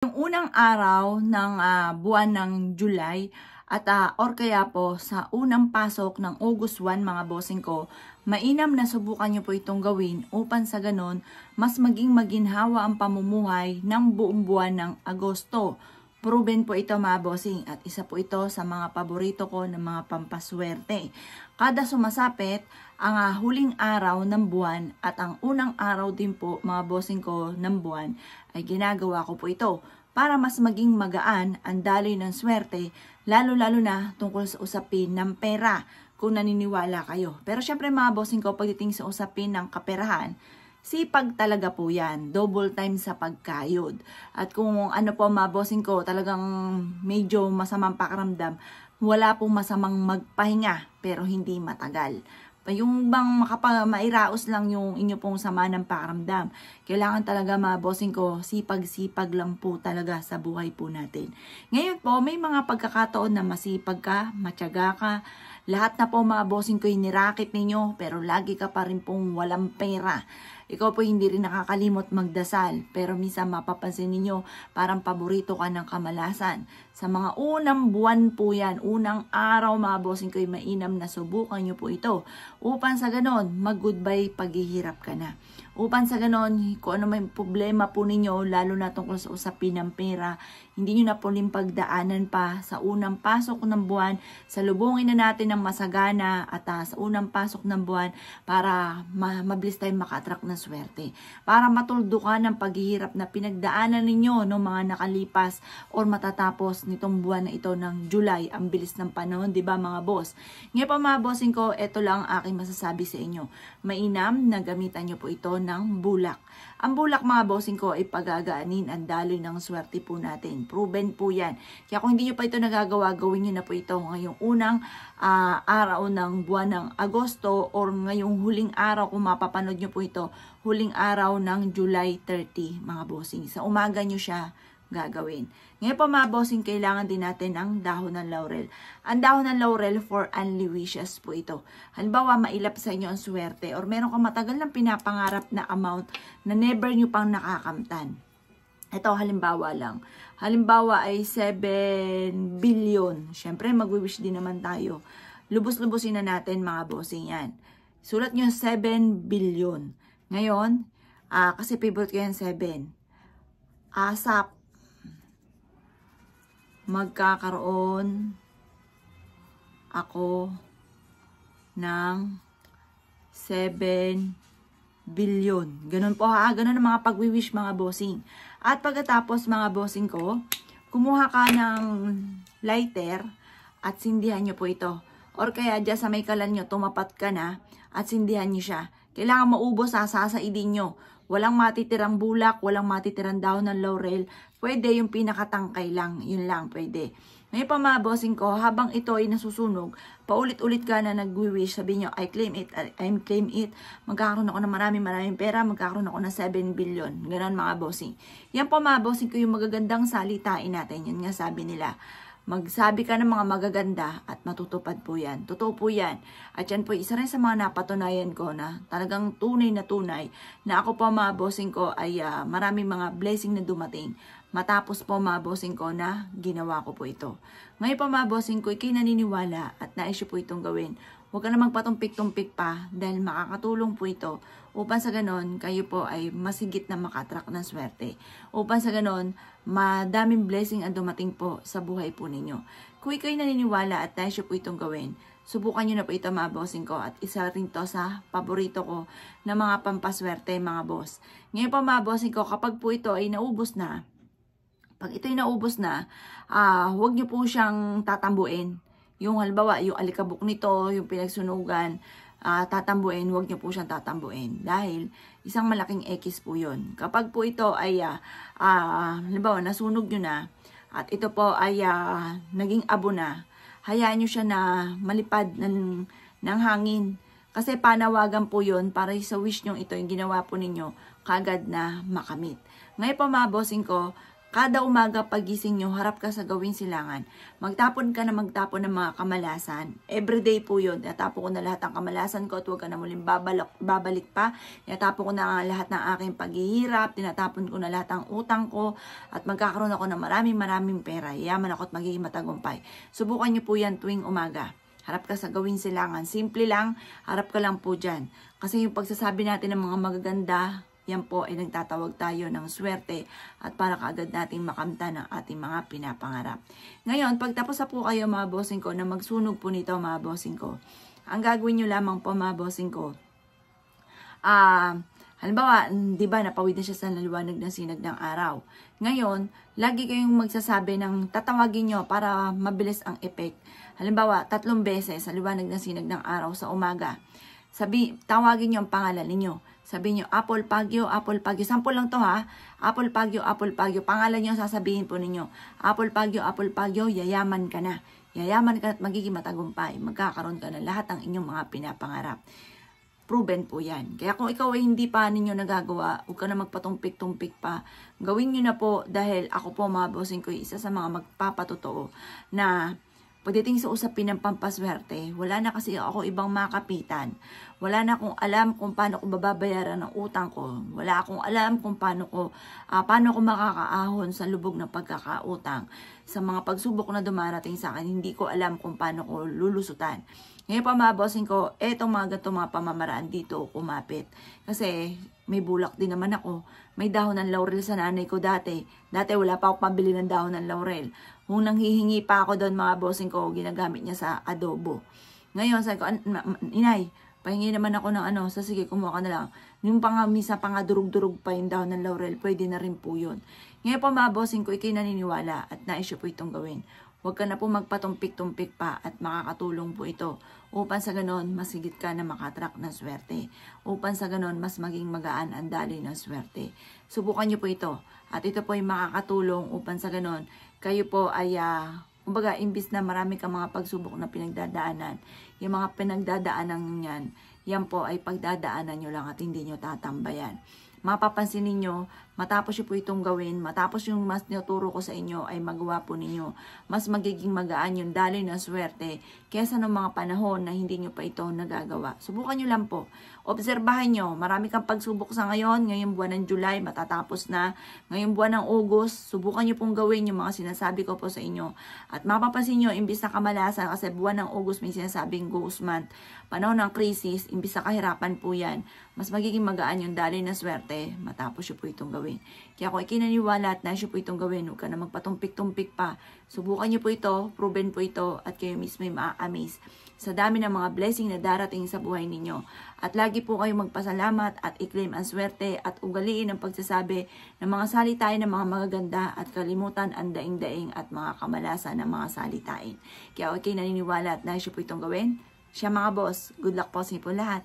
Yung unang araw ng buwan ng July at or kaya po sa unang pasok ng August 1 mga bossing ko, mainam na subukan nyo po itong gawin upang sa ganon mas maging maginhawa ang pamumuhay ng buong buwan ng Agosto. Proven po ito mga bossing at isa po ito sa mga paborito ko ng mga pampaswerte. Kada sumasapit ang huling araw ng buwan at ang unang araw din po mga bossing ko ng buwan ay ginagawa ko po ito para mas maging magaan ang daloy ng swerte, lalo-lalo na tungkol sa usapin ng pera kung naniniwala kayo. Pero syempre mga bossing ko, pagdating sa usapin ng kaperahan, sipag talaga po yan. Double time sa pagkayod. At kung ano po mga bossing ko, talagang medyo masamang pakiramdam, wala pong masamang magpahinga pero hindi matagal. Yung bang mairaos lang yung inyo pong sama ng pakiramdam. Kailangan talaga mga bossing ko, sipag-sipag lang po talaga sa buhay po natin. Ngayon po, may mga pagkakataon na masipag ka, matyaga ka, lahat na po mga bossing ko nirakit ninyo, pero lagi ka pa rin pong walang pera. Ikaw po hindi rin nakakalimot magdasal, pero minsan mapapansin ninyo parang paborito ka ng kamalasan. Sa mga unang buwan po yan, unang araw mga bossing ko, mainam na subukan nyo po ito. Upang sa ganon, mag-goodbye paghihirap ka na. Upang sa ganon, kung ano may problema po ninyo, lalo na tungkol sa usapin ng pera, hindi nyo na po pagdaanan pa sa unang pasok ng buwan, salubungin na natin ng masagana at sa unang pasok ng buwan para mabilis tayong maka-attract ng swerte. Para matuldo ka ng paghihirap na pinagdaanan ninyo ng mga nakalipas or matatapos nitong buwan na ito ng July. Ang bilis ng panahon, di ba mga boss? Ngayon pa mga bossing ko, ito lang ang aking masasabi sa inyo. Mainam na gamitan nyo po ito ng bulak. Ang bulak mga bossing ko ay pagagaanin ang daloy ng swerte po natin. Proven po yan. Kaya kung hindi nyo pa ito nagagawa, gawin nyo na po ito ngayong unang araw ng buwan ng Agosto or ngayong huling araw kung mapapanood nyo po ito, huling araw ng July 30 mga bossing. Sa umaga nyo siya gagawin. Ngayon pa mga bossing, kailangan din natin ang dahon ng laurel. Ang dahon ng laurel for only wishes po ito. Halimbawa, mailap sa inyo ang swerte or meron kang matagal ng pinapangarap na amount na never nyo pang nakakamtan. Ito halimbawa lang. Halimbawa ay 7 billion. Siyempre, mag-wish din naman tayo. Lubos-lubusin na natin mga bossing yan. Sulat nyo 7 billion. Ngayon, kasi favorite ko yan 7. Asap. Magkakaroon ako ng 7 billion. Ganun po ha. Ganun ang mga pag-wish mga bossing. At pagkatapos mga bossing ko, kumuha ka ng lighter at sindihan nyo po ito. Or kaya dyan sa may kalan nyo, tumapat ka na at sindihan nyo siya. Kailangan maubos sasaidin nyo. Walang matitirang bulak, walang matitirang dahon ng laurel. Pwede yung pinakatangkay lang. Yun lang, pwede. Ngayon pa mga bossing ko, habang ito ay nasusunog, paulit-ulit ka na nag-wish, sabi nyo, I claim it, magkakaroon ako ng maraming pera, magkakaroon ako ng 7 billion. Ganon mga bossing. Yan po mga bossing ko yung magagandang salitain natin. Yan nga sabi nila. Magsabi ka ng mga magaganda at matutupad po yan. Totoo po yan. At yan po isa rin sa mga napatunayan ko na talagang tunay na ako po mga bossing ko ay maraming mga blessing na dumating. Matapos po mga bossing ko na ginawa ko po ito. Ngayon pa mga bossing ko, ikay naniniwala at nais po itong gawin. Huwag ka na magpatumpik-tumpik pa dahil makakatulong po ito upang sa ganon kayo po ay masigit na maka-attract ng swerte. Upang sa ganon, madaming blessing ang dumating po sa buhay po ninyo. Kung ikay naniniwala at nais po itong gawin, subukan nyo na po ito mga bossing ko at isa rin to sa paborito ko na mga pampaswerte mga boss. Ngayon pa mga bossing ko, kapag po ito ay naubos na, pag ito ay naubos na, huwag nyo po siyang tatambuin. Yung halimbawa, yung alikabok nito, yung pinagsunugan, tatambuin, huwag nyo po siyang tatambuin. Dahil isang malaking X po yun. Kapag po ito ay, halimbawa, nasunog nyo na, at ito po ay naging abo na, hayaan nyo siya na malipad ng hangin. Kasi panawagan po yun para sa wish nyo ito, yung ginawa po ninyo, kagad na makamit. Ngayon po mga bossing ko, Kada umaga pagising nyo, harap ka sa gawing silangan. Magtapon ka na magtapon ng mga kamalasan. Everyday po yun. Natapon ko na lahat ng kamalasan ko at huwag ka na muling babalik pa. Tinatapon ko na lahat ng aking paghihirap. Tinatapon ko na lahat ng utang ko. At magkakaroon ako ng maraming pera. Yaman ako at magiging matagumpay. Subukan nyo po yan tuwing umaga. Harap ka sa gawing silangan. Simple lang, harap ka lang po dyan. Kasi yung pagsasabi natin ng mga magaganda, yan po ay nagtatawag tayo ng swerte at para kaagad nating makamta ng ating mga pinapangarap. Ngayon, pagtapos na po kayo mga bossing ko na magsunog po nito mga bossing ko, ang gagawin nyo lamang po mga bossing ko, halimbawa, di ba napawid na siya sa naliwanag ng sinag ng araw. Ngayon, lagi kayong magsasabi ng tatawagin nyo para mabilis ang effect. Halimbawa, 3 beses sa liwanag ng sinag ng araw sa umaga. Tawagin nyo ang pangalan ninyo. Sabihin nyo, Apple Pagyo, Apple Pagyo. Sample lang to ha. Apple Pagyo, Apple Pagyo. Pangalan nyo sasabihin po ninyo. Apple Pagyo, yayaman ka na. Yayaman ka at magiging matagumpay. Magkakaroon ka na lahat ng inyong mga pinapangarap. Proven po yan. Kaya kung ikaw ay hindi pa ninyo nagagawa, huwag ka na magpatumpik-tumpik pa. Gawin nyo na po dahil ako po mga bossing ko, isa sa mga magpapatotoo na pagdating sa usapin ng pampaswerte, wala na kasi ako ibang makapitan. Wala na akong alam kung paano ko babayaran ng utang ko. Wala akong alam kung paano ko makakaahon sa lubog ng pagkakautang. Sa mga pagsubok na dumarating sa akin, hindi ko alam kung paano ko lulusutan. Ngayon pa mga bossing ko, etong mga ganitong mga pamamaraan dito kumapit. Kasi may bulak din naman ako. May dahon ng laurel sa nanay ko dati. Dati wala pa ako pambili ng dahon ng laurel. Kung nanghihingi pa ako doon mga bossing ko, ginagamit niya sa adobo. Ngayon, sabi ko, inay, pahingi naman ako ng so sige, kumuha ka na lang. Yung misa pang durug-durug pa yung dahon ng laurel, pwede na rin po yun. Ngayon pa mga bossing ko, ikay naniniwala at naisyo po itong gawin. Huwag ka na po magpatumpik-tumpik pa at makakatulong po ito. Upang sa ganon, mas higit ka na makatrak ng swerte. Upang sa ganon, mas maging magaan ang daloy ng swerte. Subukan nyo po ito. At ito po ay makakatulong upang sa ganon, kayo po ay, kumbaga, imbis na marami kang mga pagsubok na pinagdadaanan, yung mga pinagdadaanan yan po ay pagdadaanan nyo lang at hindi nyo tatambayan. Mapapansin ninyo, matapos nyo po itong gawin, matapos yung mas tinuturo ko sa inyo ay magawa po ninyo, mas magiging magaan yung daloy ng swerte kesa ng mga panahon na hindi nyo pa ito nagagawa. Subukan nyo lang po. Obserbahan nyo, marami kang pagsubok sa ngayong buwan ng July, matatapos na. Ngayong buwan ng August, subukan nyo pong gawin yung mga sinasabi ko po sa inyo. At mapapansin nyo, imbis na kamalasan, kasi buwan ng August may sinasabing ghost month, panahon ng krisis, imbis na kahirapan po yan, mas magiging magaan yung daloy ng swerte, matapos nyo po itong gawin. Kaya kung ikinaniwala at nais nyo po itong gawin, huwag ka na magpatumpik-tumpik pa. Subukan nyo po ito, proven po ito, at kayo mismo ay maa-amaze sa dami ng mga blessing na darating sa buhay ninyo. At lagi po kayong magpasalamat at i-claim ang swerte at ugaliin ang pagsasabi ng mga salitain ng mga magaganda at kalimutan ang daing-daing at mga kamalasan ng mga salitain. Kaya okay naniniwala at nais nyo po itong gawin? Siya mga boss, good luck po sa inyo po lahat.